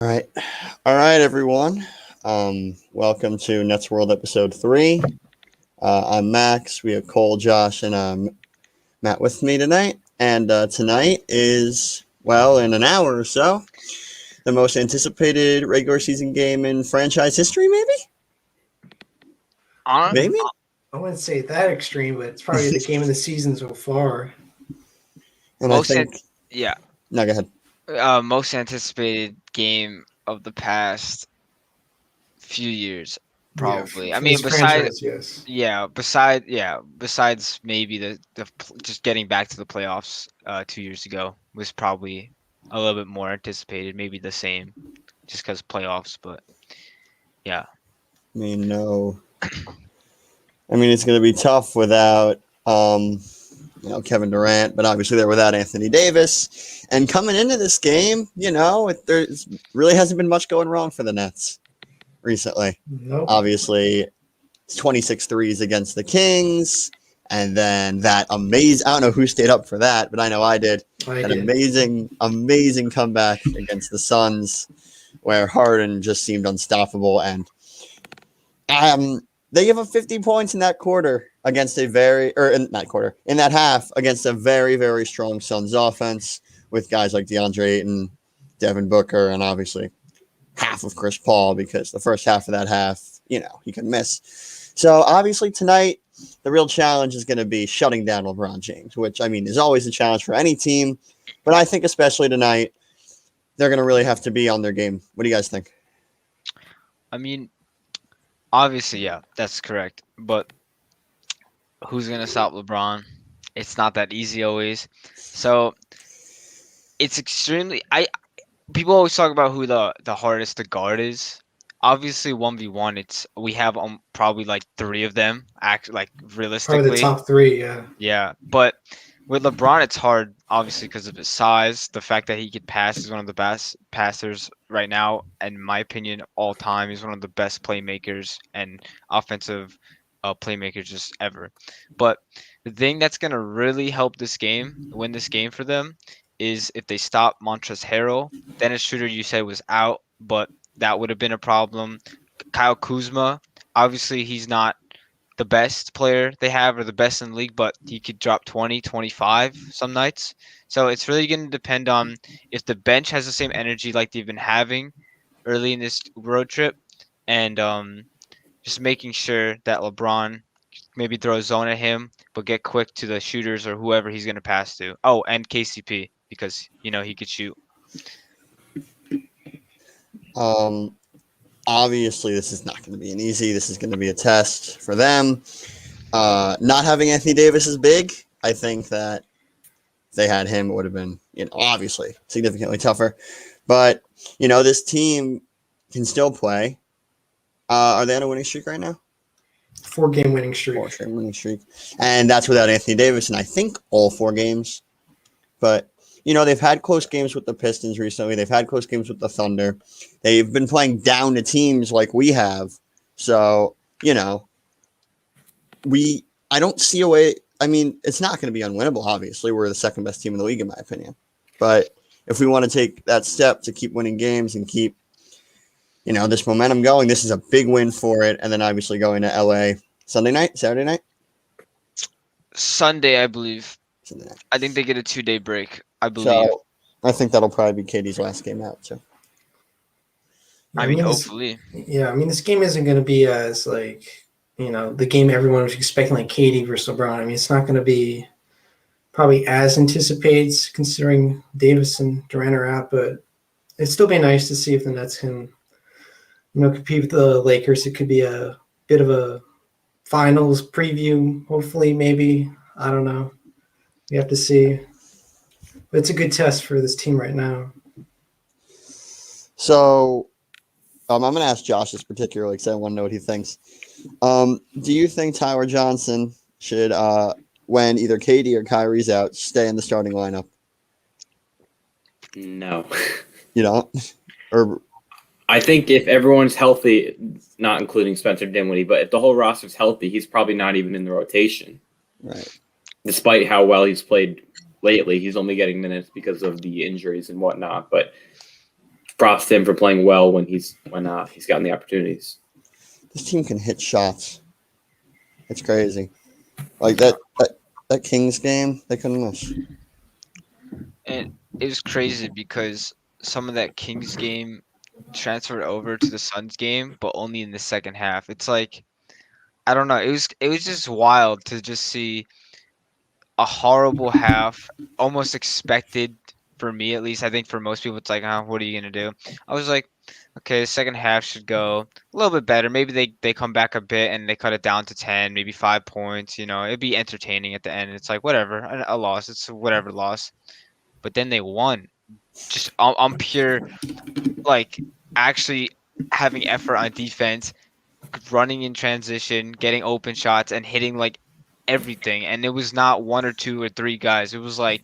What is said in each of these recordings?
All right, everyone. Welcome to Nets World Episode 3. I'm Max. We have Cole, Josh, and Matt with me tonight. And tonight is, well, in an hour or so, the most anticipated regular season game in franchise history, maybe? On Maybe? I wouldn't say that extreme, but it's probably the game of the season so far. And I most an- think. yeah, No, go ahead. most anticipated game of the past few years, probably. I For mean, this franchise, yes. besides maybe just getting back to the playoffs 2 years ago was probably a little bit more anticipated, maybe the same, just because playoffs. But yeah, I mean, no. I mean, it's going to be tough without Kevin Durant, but obviously they're without Anthony Davis. And coming into this game, there really hasn't been much going wrong for the Nets recently. Nope. Obviously, it's 26 threes against the Kings. And then that amazing, I don't know who stayed up for that, but I know I did. That amazing comeback against the Suns where Harden just seemed unstoppable. And they give up 50 points in that quarter against in that half against a very, very strong Suns offense with guys like DeAndre Ayton, Devin Booker, and obviously half of Chris Paul because the first half of that half, he could miss. So obviously tonight, the real challenge is going to be shutting down LeBron James, which, I mean, is always a challenge for any team. But I think especially tonight, they're going to really have to be on their game. What do you guys think? I mean, obviously, yeah, that's correct. But who's gonna stop LeBron? It's not that easy always. So it's extremely. I People always talk about who the hardest to guard is. Obviously, 1v1, we have probably like three of them. Like Probably realistically, the top three, yeah. yeah. But with LeBron, it's hard, obviously, because of his size. The fact that he could pass is one of the best passers right now, in my opinion, all time. He's one of the best playmakers and offensive playmakers just ever. But the thing that's gonna really help win this game for them, is if they stop Montrezl Harrell. Dennis Schroeder, you said, was out, but that would have been a problem. Kyle Kuzma, obviously, he's not the best player they have or the best in the league, but he could drop 20, 25 some nights. So it's really going to depend on if the bench has the same energy like they've been having early in this road trip, and just making sure that LeBron maybe throw a zone at him, but get quick to the shooters or whoever he's going to pass to. Oh, and KCP, because, he could shoot. Obviously, this is not going to be an easy. This is going to be a test for them. Not having Anthony Davis is big. I think that if they had him, it would have been, obviously significantly tougher. But, this team can still play. Are they on a winning streak right now? 4-game winning streak. 4-game winning streak. And that's without Anthony Davis, and I think all 4 games. But, they've had close games with the Pistons recently. They've had close games with the Thunder. They've been playing down to teams like we have. So, I don't see a way. I mean, it's not going to be unwinnable, obviously. We're the second best team in the league, in my opinion. But if we want to take that step to keep winning games and keep, this momentum going, this is a big win for it. And then obviously going to LA Saturday night? Sunday, I believe. Sunday night. I think they get a 2-day break, I believe. So I think that'll probably be KD's last game out, too. I mean, hopefully. This game isn't going to be as, the game everyone was expecting, like KD versus LeBron. I mean, it's not going to be probably as anticipated considering Davis and Durant are out, but it'd still be nice to see if the Nets can, compete with the Lakers. It could be a bit of a finals preview, hopefully, maybe. I don't know. We have to see. But it's a good test for this team right now. So I'm going to ask Josh this particularly because I want to know what he thinks. Do you think Tyler Johnson should, when either KD or Kyrie's out, stay in the starting lineup? No. You don't? Or I think if everyone's healthy, not including Spencer Dinwiddie, but if the whole roster's healthy, he's probably not even in the rotation. Right. Despite how well he's played lately, he's only getting minutes because of the injuries and whatnot. But props to him for playing well when he's gotten the opportunities. This team can hit shots. It's crazy. Like that Kings game, they couldn't miss. And it was crazy because some of that Kings game transferred over to the Suns game, but only in the second half. It's like I don't know. It was just wild to just see a horrible half, almost expected for me at least. I think for most people, it's like, what are you gonna do? I was like, okay, the second half should go a little bit better. Maybe they come back a bit and they cut it down to 10, maybe 5 points. It'd be entertaining at the end. It's like whatever, a loss. It's a whatever loss. But then they won, just on pure like actually having effort on defense, running in transition, getting open shots, and hitting like everything. And it was not one or two or three guys. It was like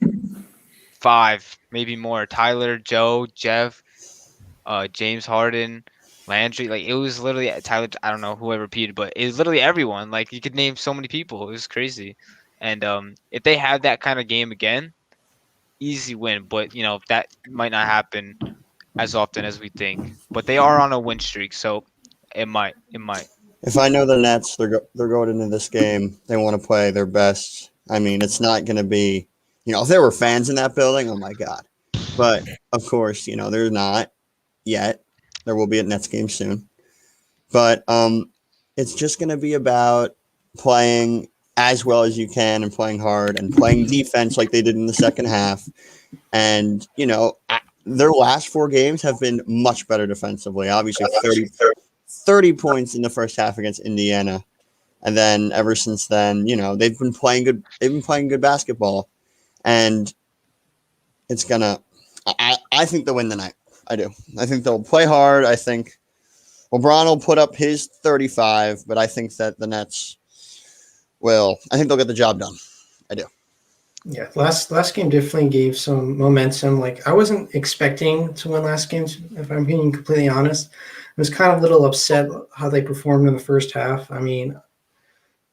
five, maybe more. Tyler, Joe, Jeff, James Harden, Landry. Like it was literally Tyler. I don't know who I repeated, but it was literally everyone. Like you could name so many people. It was crazy. And if they have that kind of game again, easy win. But that might not happen as often as we think. But they are on a win streak, so it might. If I know the Nets, they're going into this game. They want to play their best. I mean, it's not going to be, if there were fans in that building, oh my God. But of course, there's not yet. There will be a Nets game soon. But it's just going to be about playing as well as you can and playing hard and playing defense like they did in the second half. And, their last 4 games have been much better defensively. Obviously, 30 points in the first half against Indiana. And then ever since then, they've been playing good. They've been playing good basketball. And it's going to – I think they'll win the night. I do. I think they'll play hard. I think LeBron will put up his 35, but I think that the Nets will – I think they'll get the job done. I do. Yeah, last game definitely gave some momentum. Like I wasn't expecting to win last game, if I'm being completely honest. I was kind of a little upset how they performed in the first half. I mean,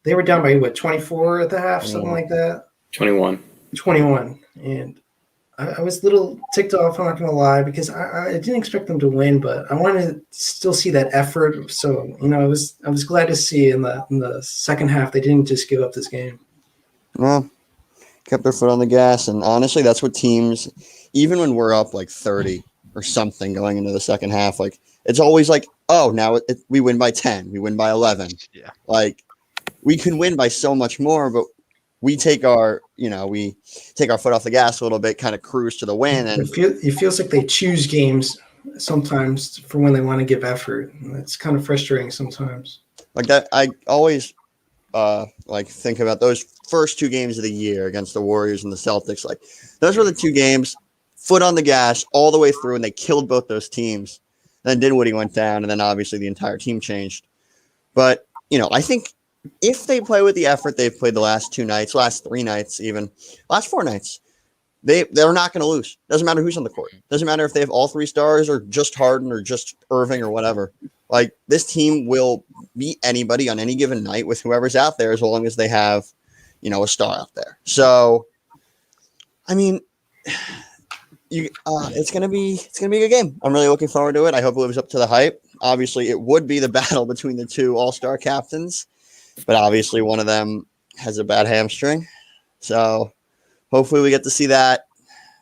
they were down by 24 at the half, something like that. 21. 21. And I was a little ticked off, I'm not going to lie, because I didn't expect them to win, but I wanted to still see that effort. So, I was glad to see in the second half they didn't just give up this game. Well, kept their foot on the gas, and honestly, that's what teams, even when we're up like 30 or something going into the second half, like it's always like, oh, now we win by 10, we win by 11. Yeah. Like we can win by so much more, but we take our foot off the gas a little bit, kind of cruise to the win, and it feels like they choose games sometimes for when they want to give effort. It's kind of frustrating sometimes. Like that, I always think about those first 2 games of the year against the Warriors and the Celtics. Like those were the 2 games, foot on the gas all the way through, and they killed both those teams. And then Dinwiddie went down, and then obviously the entire team changed. But I think if they play with the effort they've played the last 2 nights, last 3 nights, even last 4 nights, they're not going to lose. Doesn't matter who's on the court. Doesn't matter if they have all 3 stars or just Harden or just Irving or whatever. Like this team will beat anybody on any given night with whoever's out there as long as they have, a star out there. So, I mean, it's gonna be a good game. I'm really looking forward to it. I hope it lives up to the hype. Obviously, it would be the battle between the 2 all-star captains, but obviously one of them has a bad hamstring. So, hopefully, we get to see that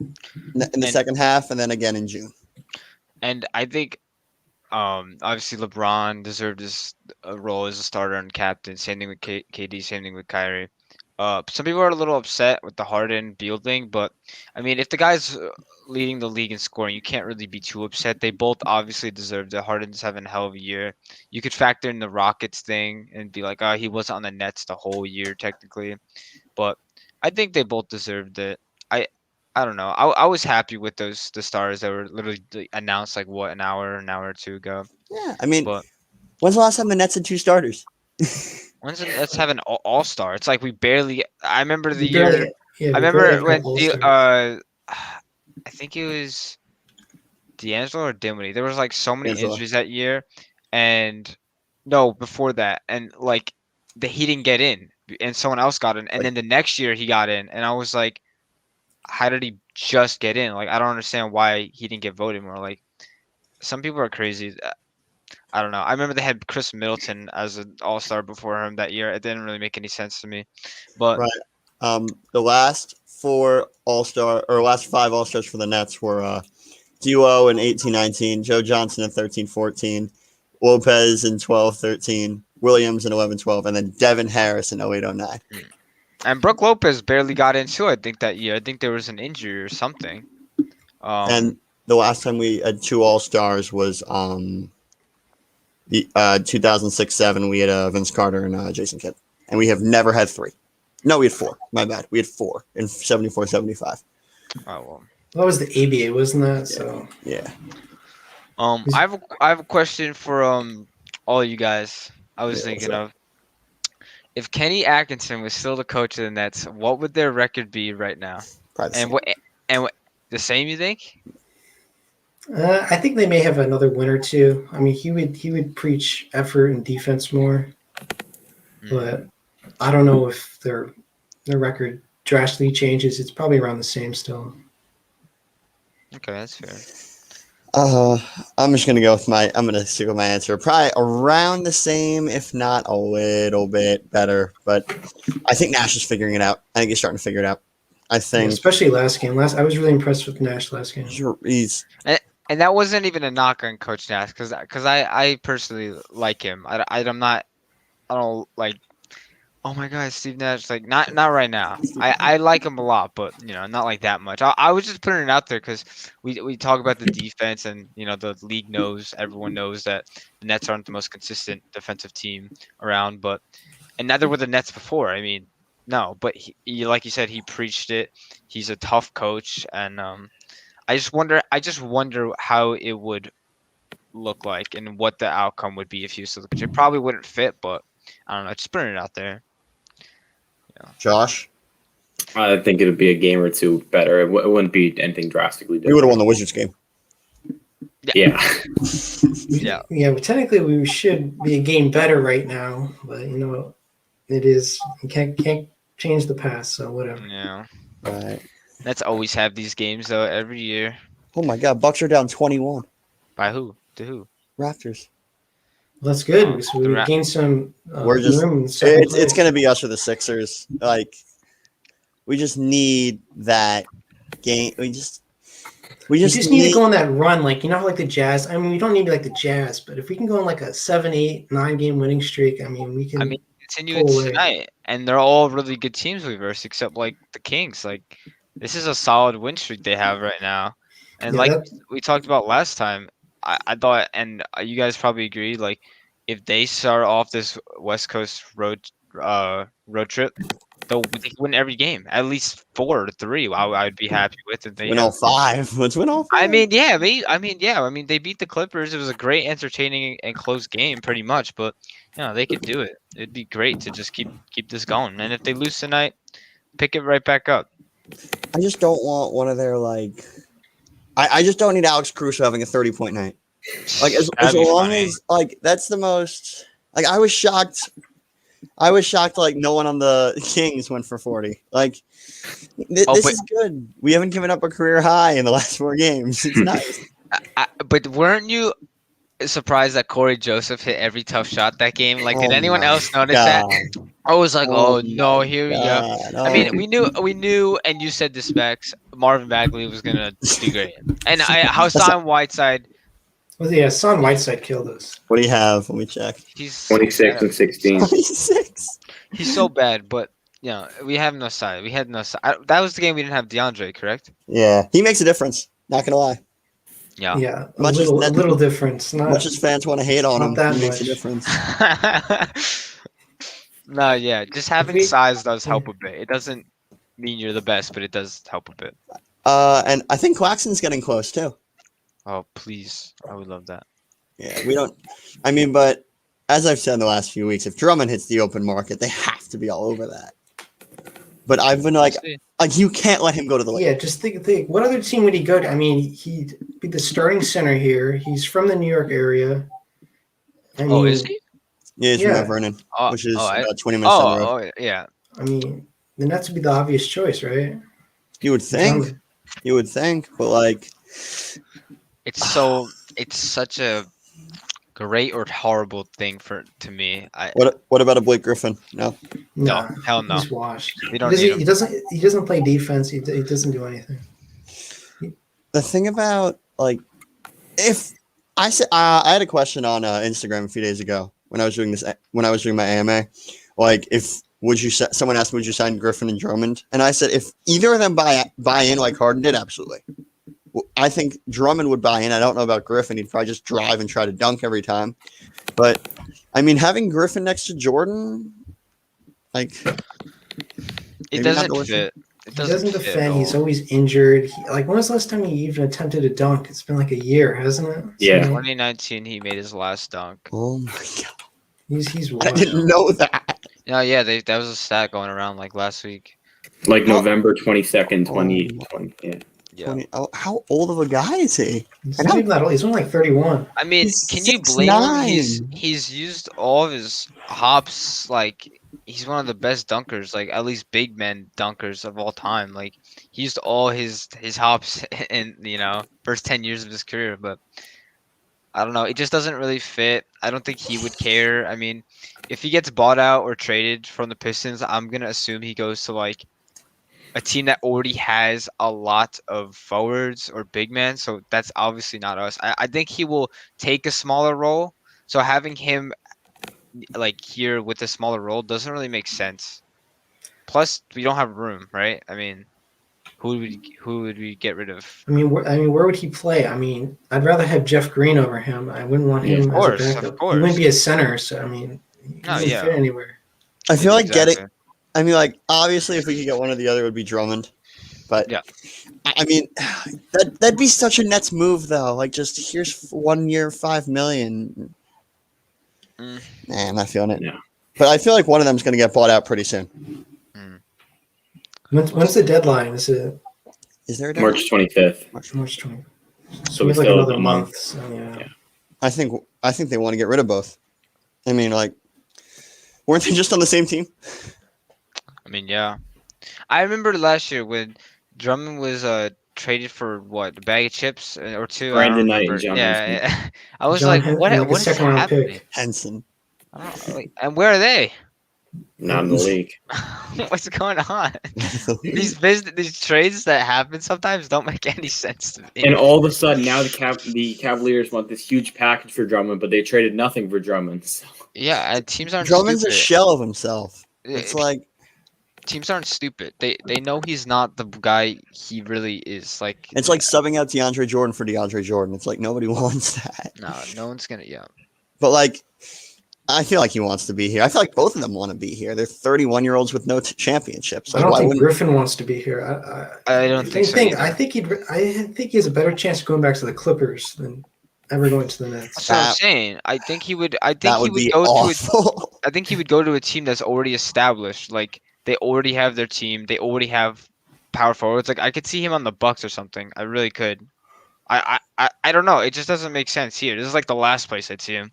in the second half, and then again in June. And I think obviously LeBron deserved his role as a starter and captain. Same thing with KD. Same thing with Kyrie. Some people are a little upset with the Harden Beal thing, but I mean, if the guy's leading the league in scoring, you can't really be too upset. They both obviously deserved it. Harden's having a hell of a year. You could factor in the Rockets thing and be like, oh, he wasn't on the Nets the whole year technically, but I think they both deserved it. I don't know. I was happy with the stars that were literally announced like an hour or 2 ago. Yeah, I mean, But when's the last time the Nets had 2 starters? when's it, let's have an all-star. It's like we barely. I remember the We year. barely- yeah, I we remember barely when have all-stars. I think it was D'Angelo or Dinwiddie. There was like so many D'Angelo. injuries that year, and no, before that, and like he didn't get in, and someone else got in, and then the next year he got in, and I was like, how did he just get in? Like I don't understand why he didn't get voted more. Like some people are crazy. I don't know. I remember they had Chris Middleton as an all-star before him that year. It didn't really make any sense to me. But Right. The last five all-stars for the Nets were Duo in 18-19, Joe Johnson in 13-14, Lopez in 12-13, Williams in 11-12, and then Devin Harris in 08-09. and Brooke Lopez barely got into, I think, that year. I think there was an injury or something. And the last time we had two all-stars was the 2006-07. We had Vince Carter and Jason Kidd. And we have never had three. No, we had four. My bad. We had four in 74-75. Oh well. That was the ABA, wasn't that? So Yeah. I have a question for all of you guys. I was Yeah, thinking what's of, if Kenny Atkinson was still the coach of the Nets, what would their record be right now? Probably the And same. what the same, you think? I think they may have another win or two. I mean, he would preach effort and defense more, but I don't know if their record drastically changes. It's probably around the same still. Okay, that's fair. I'm just gonna go with I'm gonna stick with my answer. Probably around the same, if not a little bit better. But I think Nash is figuring it out. I think he's starting to figure it out. I think Especially last game. I was really impressed with Nash last game. he's And that wasn't even a knock on Coach Nash, because I personally like him. I don't like, oh my God, Steve Nash, like not right now. I like him a lot, but not like that much. I was just putting it out there because we talk about the defense, and the league knows, everyone knows that the Nets aren't the most consistent defensive team around, and neither were the Nets before. I mean, no, but he like you said, he preached it. He's a tough coach, and I just wonder how it would look like and what the outcome would be if he was to look at it. Probably wouldn't fit, but I don't know. Just putting it out there. Josh. I think it would be a game or two better. It wouldn't be anything drastically We would different. have won the Wizards game. Yeah. Yeah. Yeah, but technically we should be a game better right now, but it is, you can't change the past, so whatever. Yeah. Right. Nets always have these games though every year. Oh my God, Bucks are down 21. By who? To who? Raptors. Well, that's good Oh, because the we Ra- gained some We're just- room in the second It's place. gonna be us or the Sixers. Like, we just need that game. We just We just need to go on that run, how like the Jazz. I mean, we don't need to be like the Jazz, but if we can go on like a 7, 8, 9 game winning streak, I mean, we can. I mean, continue pull it away. tonight, and they're all really good teams we versed, except like the Kings. Like, this is a solid win streak they have right now, and Yeah, like that- we talked about last time, I thought, and you guys probably agree, like if they start off this West Coast road trip, they can win every game, at least 4-3. I'd be happy with it. They win all five. Let's win all five. I mean, yeah. They beat the Clippers. It was a great, entertaining, and close game, pretty much. But they could do it. It'd be great to just keep this going. And if they lose tonight, pick it right back up. I just don't want one of their I just don't need Alex Caruso having a 30-point night. Like as That'd be long funny. as that's the most. I was shocked. No one on the Kings went for 40. This but- is good. We haven't given up a career high in the last 4 games. It's nice. But weren't you surprised that Corey Joseph hit every tough shot that game? Like, did Oh anyone my else notice that? God. I was like, Oh oh no, my here we go. God. I mean, we knew, and you said the specs. Marvin Bagley was gonna do great, and Hassan Whiteside. Well, yeah, Son Whiteside killed us. What do you have? Let me check. He's so 26 bad. and 16. 26. He's so bad, but we have no side. We had no side. That was the game we didn't have DeAndre, correct? Yeah, he makes a difference. Not gonna lie. Yeah. Yeah, a Much as little difference. Not Much as fans want to hate on not him, that he makes a much. difference. No, yeah. Just having we- size does help a bit. It doesn't mean you're the best, but it does help a bit. And I think Claxton's getting close too. Oh, please. I would love that. Yeah, we don't. I mean, but as I've said in the last few weeks, if Drummond hits the open market, they have to be all over that. But I've been We'll see. you can't let him go to the Lakers. Yeah, just think. What other team would he go to? I mean, he'd be the starting center here. He's from the New York area. I mean, Oh, is he? Yeah, he's from Yeah. Mount Vernon, Oh, which is oh, about 20 minutes down the road. oh, yeah. I mean, the Nets would be the obvious choice, right? You would think, but It's so it's such a great or horrible thing to me. What about a Blake Griffin? No. No, hell no. He's washed. We don't need him. He doesn't play defense. He doesn't do anything. The thing about like, if I said I had a question on Instagram a few days ago when I was doing my AMA, like someone asked me, would you sign Griffin and Drummond? And I said, if either of them buy in like Harden did, absolutely. I think Drummond would buy in. I don't know about Griffin. He'd probably just drive and try to dunk every time. But I mean, having Griffin next to Jordan, like, It doesn't fit. He doesn't defend. He's always injured. When was the last time he even attempted a dunk? It's been like a year, hasn't it? Yeah. 2019, he made his last dunk. oh my god, He's I didn't know that. Yeah, that was a stat going around like last week. Like November 22nd, 2020. Yeah. Yeah. How old of a guy is he? He's not even that old. He's only like 31. I mean, He's can you blame him? 6'9". He's used all of his hops. Like, he's one of the best dunkers, like at least big men dunkers of all time. Like, he used all his hops in first 10 years of his career. But I don't know. It just doesn't really fit. I don't think he would care. I mean, if he gets bought out or traded from the Pistons, I'm gonna assume he goes to like a team that already has a lot of forwards or big men. So that's obviously not us. I think he will take a smaller role. So having him like here with a smaller role doesn't really make sense. Plus, we don't have room, right? I mean, who would we get rid of? I mean, where would he play? I mean, I'd rather have Jeff Green over him. I wouldn't want him as a backup. Of course. He wouldn't be a center, so I mean, he doesn't fit anywhere. I feel like Exactly. I mean, like, obviously, if we could get one or the other, it would be Drummond. But, Yeah. I mean, that'd be such a Nets move, though. Like, just here's 1 year, $5 million. Mm. Nah, I'm not feeling it. No. But I feel like one of them's going to get bought out pretty soon. When's the deadline? Is it Is there a deadline? March 25th. March 20? So we have like still another have a month. So, yeah. Yeah. I think they want to get rid of both. I mean, like, weren't they just on the same team? I mean, yeah. I remember last year when Drummond was traded for what, a bag of chips or two. I don't Brandon Knight and remember. John Yeah. I was John like, Hen- what like a is second-round happening? pick. Henson. I don't know, like, and where are they? Not in the league. What's going on? These trades that happen sometimes don't make any sense to me. And all of a sudden, now the Cavaliers want this huge package for Drummond, but they traded nothing for Drummond. So. Yeah, and teams aren't Drummond's a stupid. shell of himself. It's like, Teams aren't stupid. They know he's not the guy he really is. Like, it's like subbing out DeAndre Jordan for DeAndre Jordan. It's like nobody wants that. no one's gonna. Yeah. But, like, I feel like he wants to be here. I feel like both of them want to be here. They're 31-year-olds with no championships. I Like, don't why think wouldn't Griffin wants to be here. I don't think so. either. I think he has a better chance of going back to the Clippers than ever going to the Nets. That's what I'm That- saying. I think he would. I think that he would would be go to. awful. I think he would go to a team that's already established. Like, they already have their team. They already have power forwards. Like, I could see him on the Bucks or something. I really could. I don't know. It just doesn't make sense here. This is like the last place I'd see him.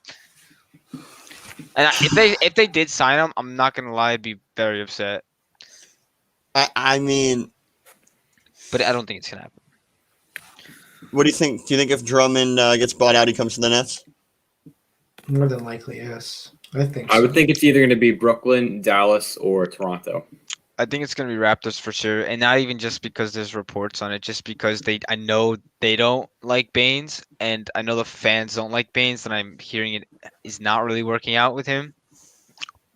And if they did sign him, I'm not gonna lie, I'd be very upset. I mean, But I don't think it's gonna happen. what do you think? Do you think if Drummond gets bought out, he comes to the Nets? More than likely, yes. I think so. I would think it's either going to be Brooklyn, Dallas, or Toronto. I think it's gonna be Raptors for sure, and not even just because there's reports on it, just because I know they don't like Baines, and I know the fans don't like Baines, and I'm hearing it is not really working out with him.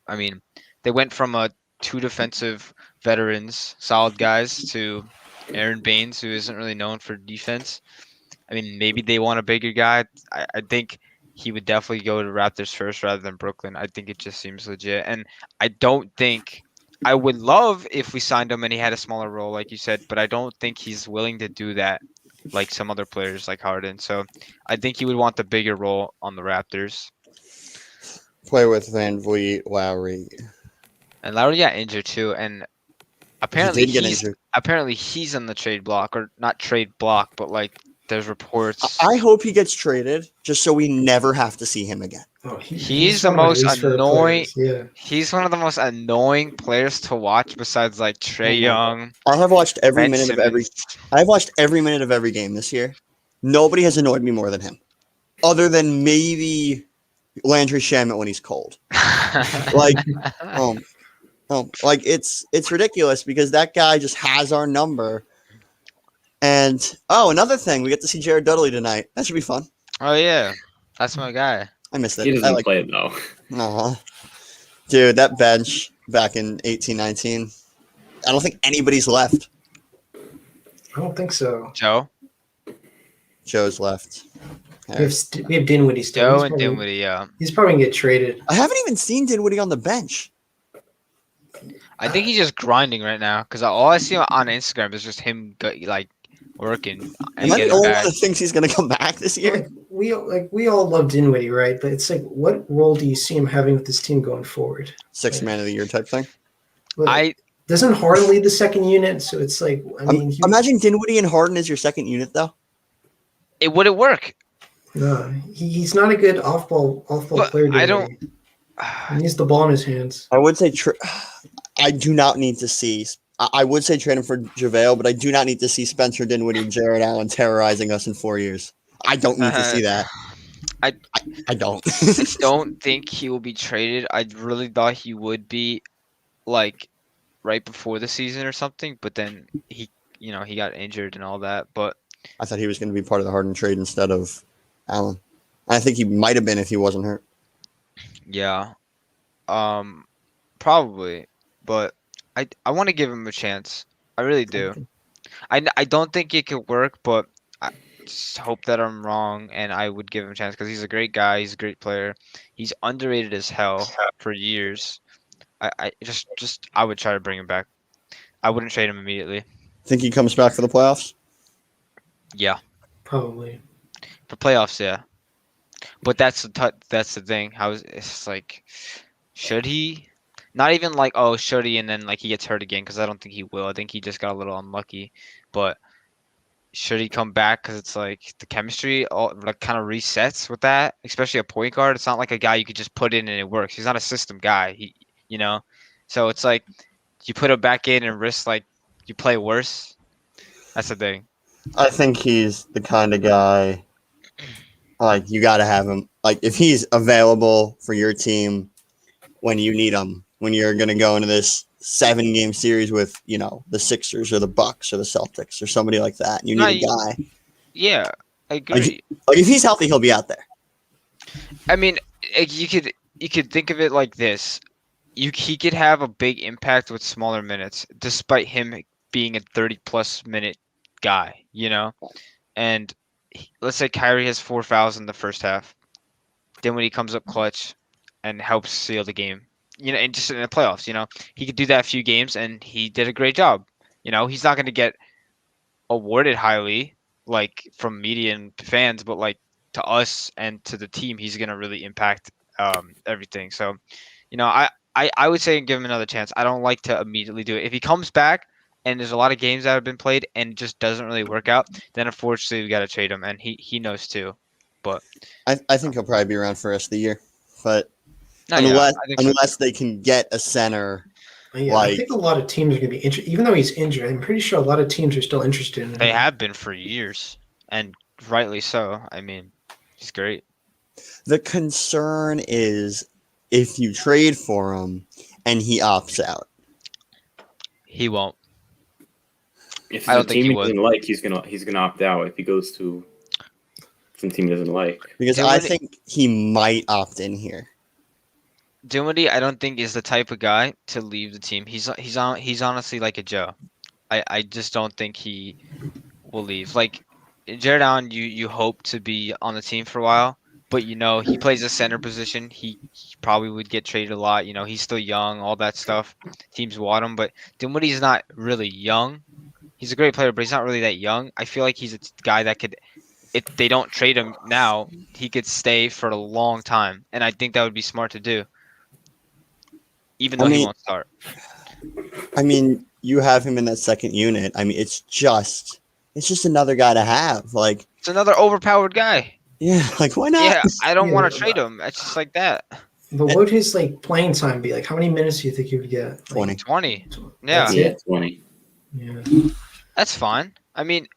I mean, they went from two defensive veterans, solid guys, to Aaron Baines, who isn't really known for defense. I mean, maybe they want a bigger guy. I think he would definitely go to Raptors first rather than Brooklyn. I think it just seems legit, and I don't think. I would love if we signed him and he had a smaller role, like you said, but I don't think he's willing to do that like some other players like Harden. So I think he would want the bigger role on the Raptors. Play with Van Vliet, Lowry. And Lowry got injured too, and He did get injured. apparently he's on the trade block, or not trade block, but like there's reports. I hope he gets traded just so we never have to see him again. Oh, He's the one of my most least favorite annoying- players, Yeah. He's one of the most annoying players to watch besides like Trey Young. I have watched every Ben minute of every. Simmons. I've watched every minute of every game this year. Nobody has annoyed me more than him. other than maybe Landry Shamet when he's cold. Like, like it's ridiculous because that guy just has our number. And another thing, we get to see Jared Dudley tonight. That should be fun. Oh yeah, that's my guy. I missed it. He I doesn't like, play it though. dude, that bench back in 18-19. I don't think anybody's left. I don't think so. Joe, Joe's left. We have Dinwiddie still. Joe, He's and probably- Dinwiddie. Yeah, He's probably gonna get traded. I haven't even seen Dinwiddie on the bench. I think he's just grinding right now because all I see on Instagram is just him like working and Am I the getting only back. one that thinks he's going to come back this year? We all love Dinwiddie, right? But it's like, what role do you see him having with this team going forward? Sixth man of the year type thing. Like, doesn't Harden lead the second unit? So it's like, I mean, Imagine Dinwiddie and Harden as your second unit, though. It wouldn't work. no, he's not a good off-ball But player. I Dinwiddie. He needs the ball in his hands. I would say I do not need to see. I would say trade him for JaVale, but I do not need to see Spencer Dinwiddie and Jared Allen terrorizing us in 4 years. I don't need to see that. I don't. I don't think he will be traded. I really thought he would be, like, right before the season or something. But then he got injured and all that. But I thought he was going to be part of the Harden trade instead of Allen. I think he might have been if he wasn't hurt. yeah, probably. But I want to give him a chance. I really do. I don't think it could work, but I just hope that I'm wrong, and I would give him a chance because he's a great guy. He's a great player. He's underrated as hell for years. I would try to bring him back. I wouldn't trade him immediately. Think he comes back for the playoffs? Yeah, Probably. for playoffs, yeah. But that's the thing. It's like, should he? Not even like, oh, should he? And then like he gets hurt again because I don't think he will. I think he just got a little unlucky. But should he come back? Because it's like the chemistry all like kind of resets with that, especially a point guard. It's not like a guy you could just put in and it works. He's not a system guy. So it's like you put him back in and risk like you play worse. That's the thing. I think he's the kind of guy, like, you got to have him. Like, if he's available for your team when you need him, when you're going to go into this 7-game series with, the Sixers or the Bucks or the Celtics or somebody like that, and you need a guy. Yeah, I agree. Like, if he's healthy, he'll be out there. I mean, you could think of it like this. He could have a big impact with smaller minutes, despite him being a 30-plus minute guy, And let's say Kyrie has 4 fouls in the first half. Then when he comes up clutch and helps seal the game, and just in the playoffs, he could do that a few games, and he did a great job. He's not going to get awarded highly, like from media and fans, but like to us and to the team, he's going to really impact everything. So, I would say give him another chance. I don't like to immediately do it. If he comes back and there's a lot of games that have been played and it just doesn't really work out, then unfortunately we got to trade him, and he knows too. But I think he'll probably be around for the rest of the year. But no, unless they can get a center. Yeah, I think a lot of teams are going to be interested. Even though he's injured, I'm pretty sure a lot of teams are still interested in him. They have been for years, and rightly so. I mean, he's great. The concern is if you trade for him and he opts out. He won't. If I don't it's a think team he he doesn't like, he's gonna opt out if he goes to some team he doesn't like. Because I think he might opt in here. Dinwiddie, I don't think is the type of guy to leave the team. He's honestly like a Joe. I just don't think he will leave. Like Jared Allen, you hope to be on the team for a while, but he plays a center position. He probably would get traded a lot. He's still young, all that stuff. Teams want him, but Dinwiddie's not really young. He's a great player, but he's not really that young. I feel like he's a guy that could, if they don't trade him now, he could stay for a long time, and I think that would be smart to do. Even though he won't start. I mean, you have him in that second unit. I mean, it's just another guy to have. Like, it's another overpowered guy. Yeah, like why not? Yeah, I don't want to trade him. It's just like that. But what would his playing time be? Like, how many minutes do you think he would get? 20. 20. That's Yeah. it? 20. Yeah. That's fine. I mean,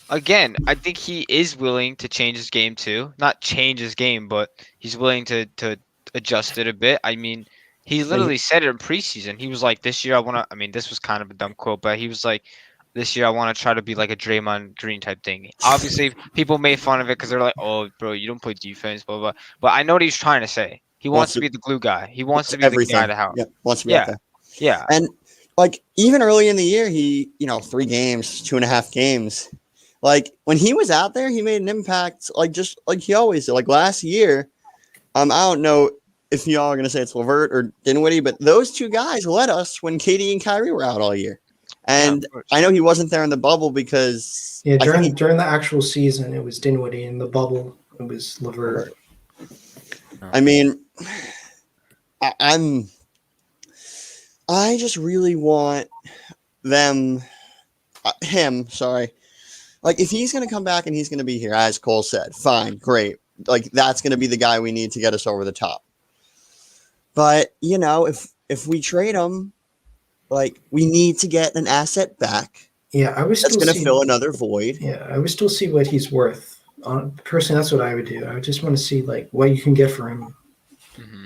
again, I think he is willing to change his game too. Not change his game, but he's willing to adjust it a bit. I mean, he literally said it in preseason. He was like, "This year I want to." I mean, this was kind of a dumb quote, but he was like, "This year I want to try to be like a Draymond Green type thing." Obviously, people made fun of it because they're like, "Oh, bro, you don't play defense, blah blah." But I know what he's trying to say. He wants to be the glue guy. He wants to be the guy to help. Yeah, wants to be out Yeah, there. yeah. And like even early in the year, he 3 games, 2.5 games. Like when he was out there, he made an impact. Like just like he always did. Like last year, I don't know if y'all are gonna say it's LeVert or Dinwiddie, but those two guys led us when KD and Kyrie were out all year. And of course. I know he wasn't there in the bubble because Yeah, I think during the actual season, it was Dinwiddie. In the bubble, it was LeVert. I mean, I just really want him. Sorry, like if he's gonna come back and he's gonna be here, as Cole said, fine, great. Like that's gonna be the guy we need to get us over the top. But if we trade him, like we need to get an asset back Yeah, I would that's still gonna see. fill another void. Yeah, I would still see what he's worth. Personally, that's what I would do. I would just want to see like what you can get for him. hmm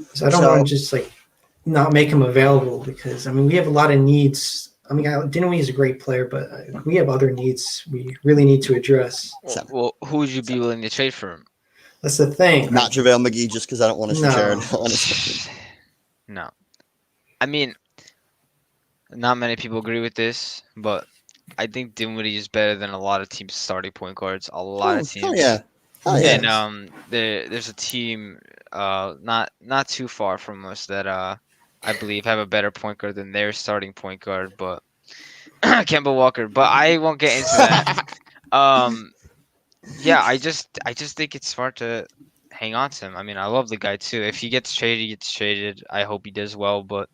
'Cause I don't want to just like not make him available because I mean we have a lot of needs. I mean, Dinwiddie is a great player, but we have other needs we really need to address. Well, who would you be willing to trade for him? That's the thing. Not JaVale McGee, just because I don't want to see No. Jared. Honestly. No. I mean, not many people agree with this, but I think Dinwiddie is better than a lot of teams' starting point guards. A lot of teams. Hell yeah. Oh yeah. And there's a team not too far from us that I believe have a better point guard than their starting point guard, but Kemba Walker. But I won't get into that. Yeah, I just think it's smart to hang on to him. I mean, I love the guy too. If he gets traded, he gets traded. I hope he does well, but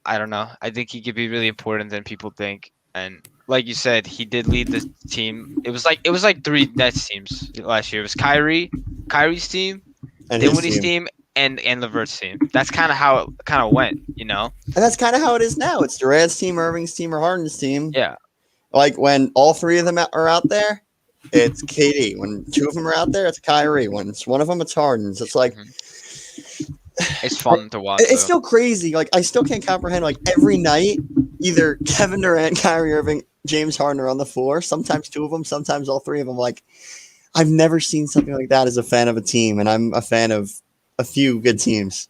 I don't know. I think he could be really important than people think. And like you said, he did lead the team. It was like 3 Nets teams last year. It was Kyrie's team, And his Dinwiddie's team. team, and LeVert's team. That's kind of how it kind of went, And that's kind of how it is now. It's Durant's team, Irving's team, or Harden's team. Yeah. Like when all 3 of them are out there, it's KD. When 2 of them are out there, it's Kyrie. When it's one of them, it's Harden's. It's like It's fun to watch. it's though. still crazy. Like I still can't comprehend. Like every night, either Kevin Durant, Kyrie Irving, James Harden are on the floor. Sometimes 2 of them, sometimes all 3 of them. Like I've never seen something like that as a fan of a team, and I'm a fan of a few good teams.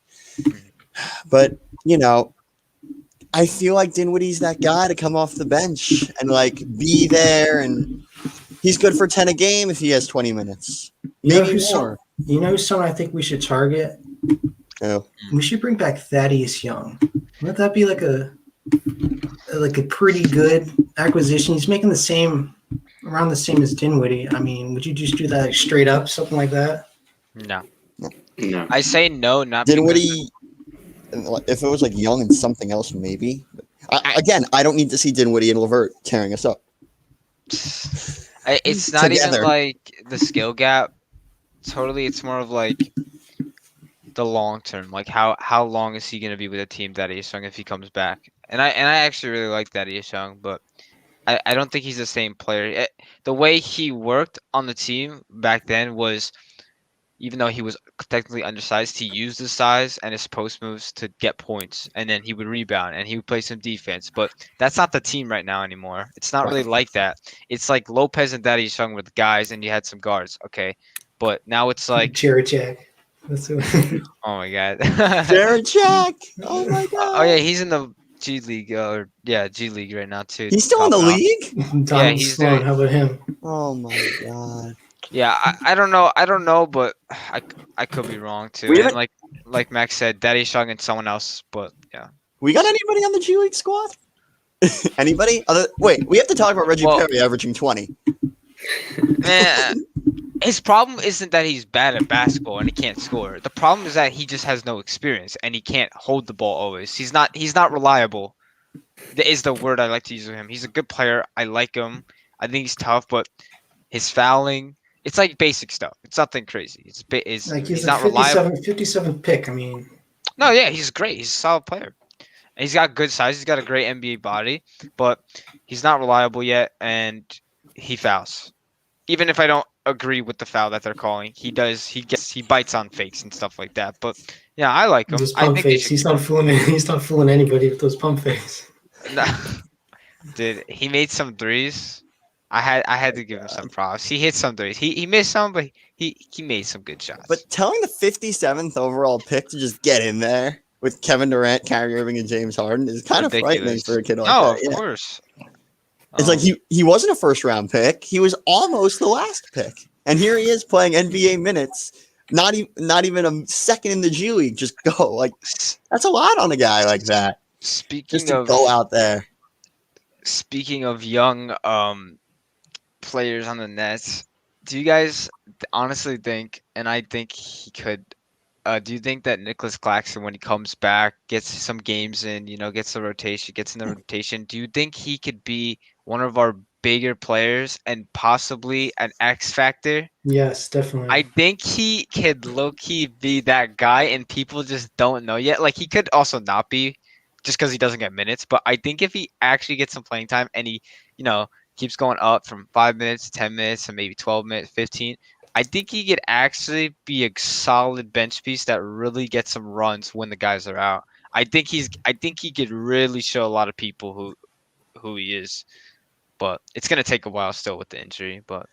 But I feel like Dinwiddie's that guy to come off the bench and like be there, and he's good for 10 a game if he has 20 minutes. You know Maybe who's more. someone I think we should target? Oh. We should bring back Thaddeus Young. Wouldn't that be like a pretty good acquisition? He's making around the same as Dinwiddie. I mean, would you just do that like, straight up, something like that? No. No. I say no, not because- Dinwiddie, if it was like Young and something else, maybe. I don't need to see Dinwiddie and LeVert tearing us up. It's not even Together. like the skill gap. Totally, it's more of like the long term. Like how long is he gonna be with a team, Thaddeus Young, if he comes back? And I actually really like Thaddeus Young, but I don't think he's the same player. The way he worked on the team back then was, even though he was technically undersized, he used his size and his post moves to get points, and then he would rebound and he would play some defense. But that's not the team right now anymore. It's not really like that. It's like Lopez and Thaddeus Young were the guys, and you had some guards, okay? But now it's like, Jared Jack. That's who. oh my god. Jared Jack. Oh my god. Oh yeah, he's in the G League G League right now too. He's still in the Topping off. league? Donald he's Sloan. doing- How about him? Oh my god. Yeah, I don't know, but I could be wrong too. We And haven't- like Max said, Thaddeus Young and someone else, but yeah. We got anybody on the G League squad? Anybody? Wait, we have to talk about Reggie Well- Perry averaging 20. Man, his problem isn't that he's bad at basketball and he can't score. The problem is that he just has no experience and he can't hold the ball always. He's not reliable. That is the word I like to use with him. He's a good player. I like him. I think he's tough, but his fouling, it's like basic stuff. It's nothing crazy. Like He's he's not a reliable. 57th pick. I mean, No, yeah, he's great. He's a solid player. He's got good size. He's got a great NBA body, but he's not reliable yet, and he fouls. Even if I don't agree with the foul that they're calling, he does. He bites on fakes and stuff like that. But yeah, I like him. Those I pump think they fakes. should. He's not fooling. He's not fooling anybody with those pump fakes. Nah. Dude, he made some threes. I had to give him some props. He hit some threes. He missed some, but he made some good shots. But telling the 57th overall pick to just get in there with Kevin Durant, Kyrie Irving, and James Harden is kind of frightening Ridiculous. for a kid like No, that. of Yeah. course. It's like he wasn't a first round pick. He was almost the last pick. And here he is playing NBA minutes. Not even a second in the G League. Just go. Like, that's a lot on a guy like that. Just Speaking to of go out there. speaking of young players on the Nets, do you guys honestly think, and I think he could, do you think that Nicholas Claxton, when he comes back, gets some games in, gets in the rotation, do you think he could be one of our bigger players and possibly an X factor? Yes, definitely. I think he could low-key be that guy, and people just don't know yet. Like, he could also not be, just because he doesn't get minutes. But I think if he actually gets some playing time and he, keeps going up from 5 minutes, 10 minutes, and maybe 12 minutes, 15, I think he could actually be a solid bench piece that really gets some runs when the guys are out. I think he could really show a lot of people who he is. But it's gonna take a while still with the injury. But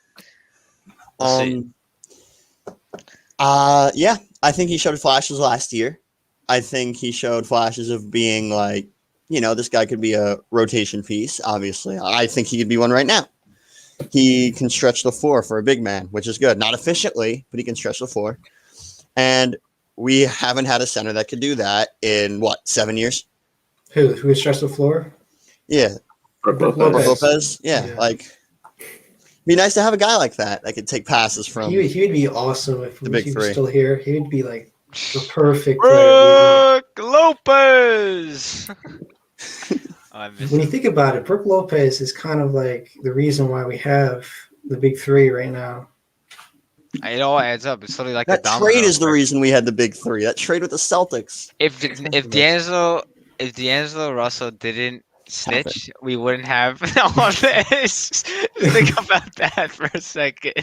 we'll see. Yeah, I think he showed flashes last year. I think he showed flashes of being like, this guy could be a rotation piece, obviously. I think he could be one right now. He can stretch the floor for a big man, which is good. Not efficiently, but he can stretch the floor. And we haven't had a center that could do that in, 7 years? Who would stretch the floor? Yeah. Brook Brook Lopez. Lopez? Yeah, Yeah. like, be nice to have a guy like that could take passes from He would be awesome if the big he was three. still here. He would be like the perfect player. Brook Lopez. I miss When you him. think about it, Brook Lopez is kind of like the reason why we have the big three right now. It all adds up. It's literally like a that domino trade is the effect. reason we had the big three. That trade with the Celtics. If D'Angelo Russell didn't snitch, we wouldn't have all this. Think about that for a second.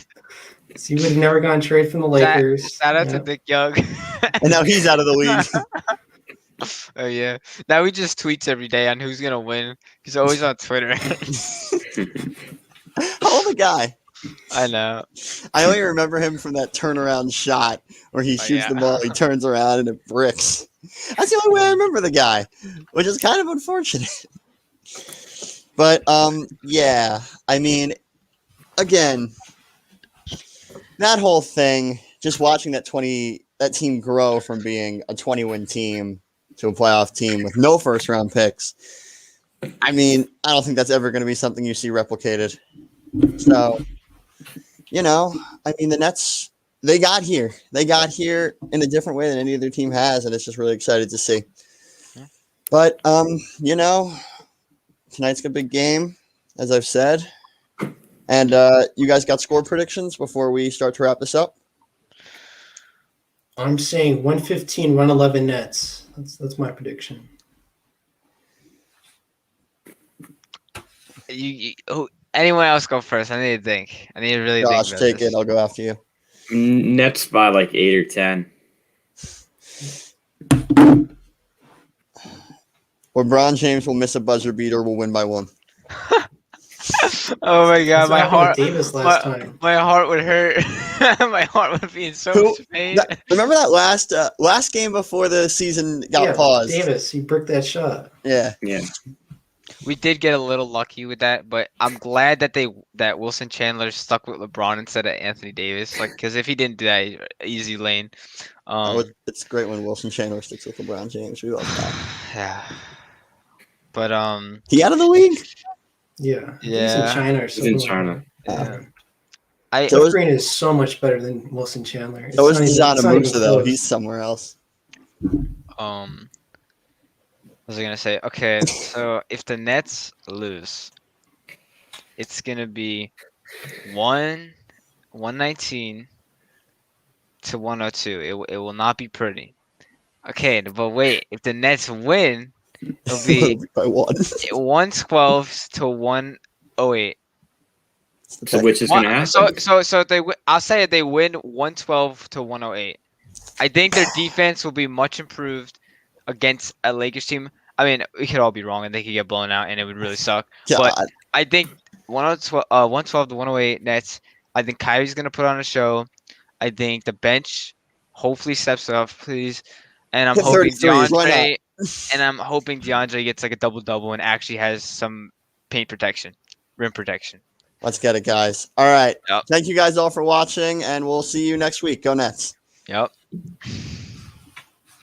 So he would have never gotten traded from the Lakers. Shout out Yeah. to Nick Young. And now he's out of the league. Oh yeah. Now he just tweets every day on who's gonna win. He's always on Twitter. How old a guy? I know. I only remember him from that turnaround shot where he Oh, shoots the yeah. ball, he turns around, and it bricks. That's the only way I remember the guy, which is kind of unfortunate. But yeah, I mean, again, that whole thing, just watching that team grow from being a 20-win team to a playoff team with no first-round picks. I mean, I don't think that's ever going to be something you see replicated. So, I mean, the Nets, they got here. They got here in a different way than any other team has, and it's just really excited to see. Yeah. But, tonight's a big game, as I've said. And you guys got score predictions before we start to wrap this up? I'm saying 115, 111 Nets. That's my prediction. Anyone else go first? I need to think. I need to really Josh, think. take About it. I'll go after you. Nets by like 8 or 10. LeBron James will miss a buzzer beater. Will win by 1. Oh my god, That's what my happened with heart. Davis last time. My heart would hurt. My heart would be in so Who- much pain. Remember that last game before the season got paused? Davis, he bricked that shot. Yeah. Yeah. We did get a little lucky with that, but I'm glad that Wilson Chandler stuck with LeBron instead of Anthony Davis. Like, because if he didn't do that, easy lane. It's great when Wilson Chandler sticks with LeBron James. We love that. Yeah. But He out of the league? Yeah. He's in Yeah. China or He's something. in China. yeah. So Jeff is- Green is so much better than Wilson Chandler. It's So is not even- Zana it's not even Musa, though. close. He's somewhere else. What was I gonna say? Okay, so if the Nets lose, it's gonna be 119 to 102. It will not be pretty. Okay, but wait, if the Nets win, it'll be by 1. 112 to 108. So which is going to happen? So if I'll say they win 112 to 108. I think their defense will be much improved against a Lakers team. I mean, we could all be wrong, and they could get blown out, and it would really suck. But God. I think 112 to 108 Nets. I think Kyrie's gonna put on a show. I think the bench hopefully steps up, please. And I'm Hit hoping 33s, why DeAndre gets like a double and actually has some paint protection, rim protection. Let's get it, guys. All right. Yep. Thank you guys all for watching, and we'll see you next week. Go Nets. Yep.